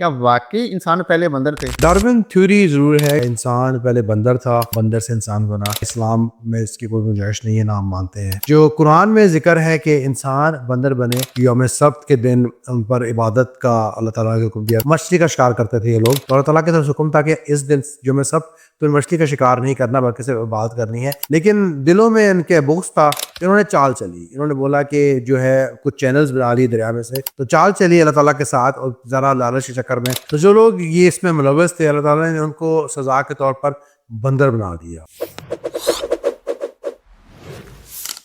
کیا واقعی انسان پہلے بندر تھے؟ ڈارون تھیوری ضرور ہے، انسان پہلے بندر تھا، بندر سے انسان بنا۔ اسلام میں اس کی کوئی گنجائش نہیں ہے، نہ ہم مانتے ہیں۔ جو قرآن میں ذکر ہے کہ انسان بندر بنے، یوم سبت کے دن ان پر عبادت کا اللہ تعالیٰ نے حکم دیا۔ مچھلی کا شکار کرتے تھے یہ لوگ، تو اللہ تعالیٰ کی طرف سے حکم تھا کہ اس دن یوم سبت تو مچھلی کا شکار نہیں کرنا بلکہ صرف عبادت کرنی ہے۔ لیکن دلوں میں ان کے بغض تھا، انہوں نے چال چلی، انہوں نے بولا کہ جو ہے کچھ چینلز بنا لی دریا میں سے، تو چال چلی اللہ تعالیٰ کے ساتھ اور ذرا لالچ کے چکر میں، تو جو لوگ یہ اس میں ملوث تھے اللہ تعالیٰ نے ان کو سزا کے طور پر بندر بنا دیا۔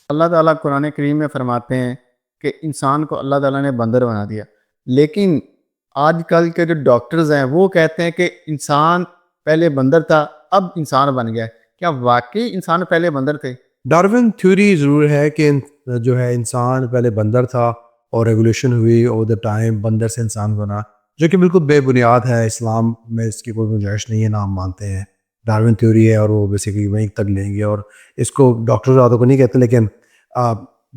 اللہ تعالیٰ قرآن کریم میں فرماتے ہیں کہ انسان کو اللہ تعالیٰ نے بندر بنا دیا، لیکن آج کل کے جو ڈاکٹرز ہیں وہ کہتے ہیں کہ انسان پہلے بندر تھا اب انسان بن گیا ہے۔ کیا واقعی انسان پہلے بندر تھے؟ ڈارون تھیوری ضرور ہے کہ جو ہے انسان پہلے بندر تھا اور ریولیوشن ہوئی اوور دا ٹائم، بندر سے انسان بنا، جو کہ بالکل بے بنیاد ہے۔ اسلام میں اس کی کوئی گنجائش نہیں ہے، نہ ہم مانتے ہیں۔ ڈارون تھیوری ہے اور وہ بیسیکلی وہیں تک لیں گے، اور اس کو ڈاکٹر زیادہ کو نہیں کہتے، لیکن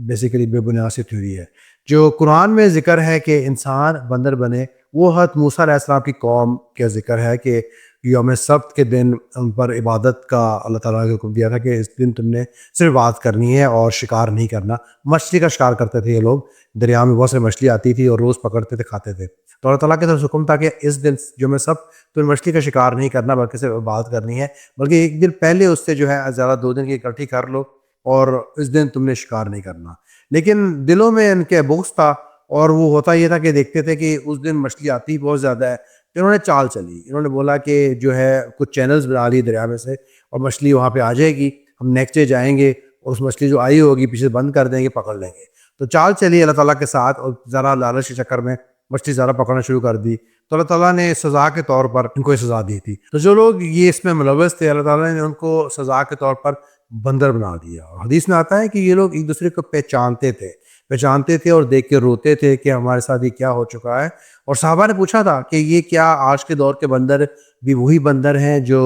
بیسیکلی بے بنیاد سی تھیوری ہے۔ جو قرآن میں ذکر ہے کہ انسان بندر بنے، وہ حضرت موسیٰ علیہ السلام کی قوم کا ذکر ہے کہ یوم سبت کے دن ان پر عبادت کا اللہ تعالیٰ نے حکم دیا تھا کہ اس دن تم نے صرف عبادت کرنی ہے اور شکار نہیں کرنا۔ مچھلی کا شکار کرتے تھے یہ لوگ، دریا میں بہت سے مچھلی آتی تھی اور روز پکڑتے تھے، کھاتے تھے، تو اللہ تعالیٰ کی طرف سے حکم تھا کہ اس دن یوم سبت تم مچھلی کا شکار نہیں کرنا بلکہ صرف عبادت کرنی ہے، بلکہ ایک دن پہلے اس سے جو ہے زیادہ 2 دن کی اکٹھی کر لو اور اس دن تم نے شکار نہیں کرنا۔ لیکن دلوں میں ان کے بغض تھا، اور وہ ہوتا یہ تھا کہ دیکھتے تھے کہ اس دن مچھلی آتی بہت زیادہ ہے، تو انہوں نے چال چلی، انہوں نے بولا کہ جو ہے کچھ چینلز بنا لی دریا میں سے اور مچھلی وہاں پہ آ جائے گی، ہم نیکسٹ ڈے جائیں گے اور اس مچھلی جو آئی ہوگی پیچھے بند کر دیں گے، پکڑ لیں گے۔ تو چال چلی اللہ تعالیٰ کے ساتھ اور ذرا لالچ کے چکر میں مچھلی زیادہ پکڑنا شروع کر دی، تو اللہ تعالیٰ نے سزا کے طور پر ان کو یہ سزا دی تھی۔ تو جو لوگ یہ اس میں ملوث تھے اللہ تعالیٰ نے ان کو سزا کے طور پر بندر بنا دیا۔ اور حدیث میں آتا ہے کہ یہ لوگ ایک دوسرے کو پہچانتے تھے اور دیکھ کے روتے تھے کہ ہمارے ساتھ یہ کیا ہو چکا ہے۔ اور صحابہ نے پوچھا تھا کہ یہ کیا آج کے دور کے بندر بھی وہی بندر ہیں جو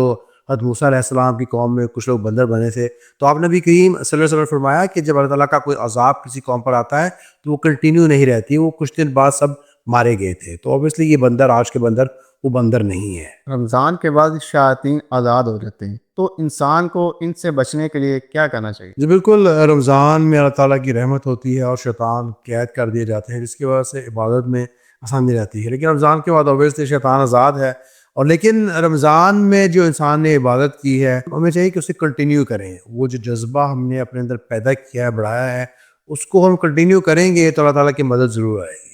حضرت موسیٰ علیہ السلام کی قوم میں کچھ لوگ بندر بنے تھے؟ تو آپ نبی کریم صلی اللہ علیہ وسلم نے فرمایا کہ جب اللہ تعالیٰ کا کوئی عذاب کسی قوم پر آتا ہے تو وہ کنٹینیو نہیں رہتی، وہ کچھ دن بعد سب مارے گئے تھے۔ تو اوبیسلی یہ بندر آج کے بندر وہ بندر نہیں ہے۔ رمضان کے بعد شیاطین آزاد ہو جاتے ہیں، تو انسان کو ان سے بچنے کے لیے کیا کرنا چاہیے؟ جی بالکل، رمضان میں اللہ تعالیٰ کی رحمت ہوتی ہے اور شیطان قید کر دیے جاتے ہیں، جس کی وجہ سے عبادت میں آسانی رہتی ہے۔ لیکن رمضان کے بعد اوبیسلی شیطان آزاد ہے، اور لیکن رمضان میں جو انسان نے عبادت کی ہے ہمیں چاہیے کہ اسے کنٹینیو کریں۔ وہ جو جذبہ ہم نے اپنے اندر پیدا کیا ہے، بڑھایا ہے، اس کو ہم کنٹینیو کریں گے تو اللہ تعالیٰ کی مدد ضرور آئے گی۔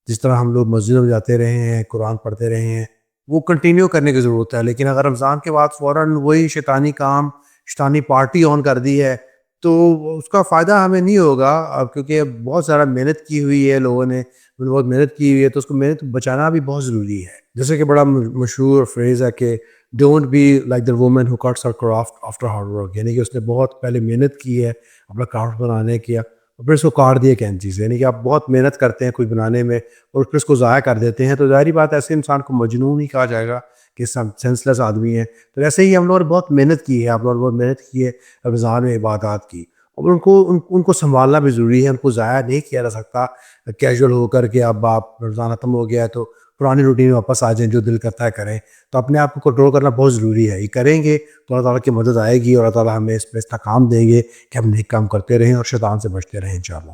جس طرح ہم لوگ مسجدوں میں جاتے رہے ہیں، قرآن پڑھتے رہے ہیں، وہ کنٹینیو کرنے کی ضرورت ہے۔ لیکن اگر رمضان کے بعد فوراً وہی شیطانی کام، شیطانی پارٹی آن کر دی ہے تو اس کا فائدہ ہمیں نہیں ہوگا، اب کیونکہ بہت سارا محنت کی ہوئی ہے، لوگوں نے بہت محنت کی ہوئی ہے، تو اس کو محنت بچانا بھی بہت ضروری ہے۔ جیسے کہ بڑا مشہور فریز ہے کہ don't be like the woman who cuts her craft after hard work, یعنی کہ اس نے بہت پہلے محنت کی ہے اپنا کرافٹ بنانے کی، اور پھر اس کو کاٹ دیا کینچی سے۔ یعنی کہ آپ بہت محنت کرتے ہیں کچھ بنانے میں اور پھر اس کو ضائع کر دیتے ہیں، تو ظاہری بات ہے ایسے انسان کو مجنون ہی کہا جائے گا کہ سینس لیس آدمی ہے۔ تو ایسے ہی ہم لوگوں نے بہت محنت کی ہے، آپ لوگوں نے بہت محنت کی ہے رمضان میں عبادات کی، اور ان کو سنبھالنا بھی ضروری ہے، ان کو ضائع نہیں کیا جا سکتا کیجول ہو کر کے اب آپ رمضان ختم ہو گیا ہے تو پرانی روٹین میں واپس آ جائیں، جو دل کرتا ہے کریں۔ تو اپنے آپ کو کنٹرول کرنا بہت ضروری ہے، یہ کریں گے تو اللہ تعالیٰ کی مدد آئے گی اور اللہ تعالیٰ ہمیں اس پہ استحکام دیں گے کہ ہم نیک کام کرتے رہیں اور شیطان سے بچتے رہیں انشاءاللہ۔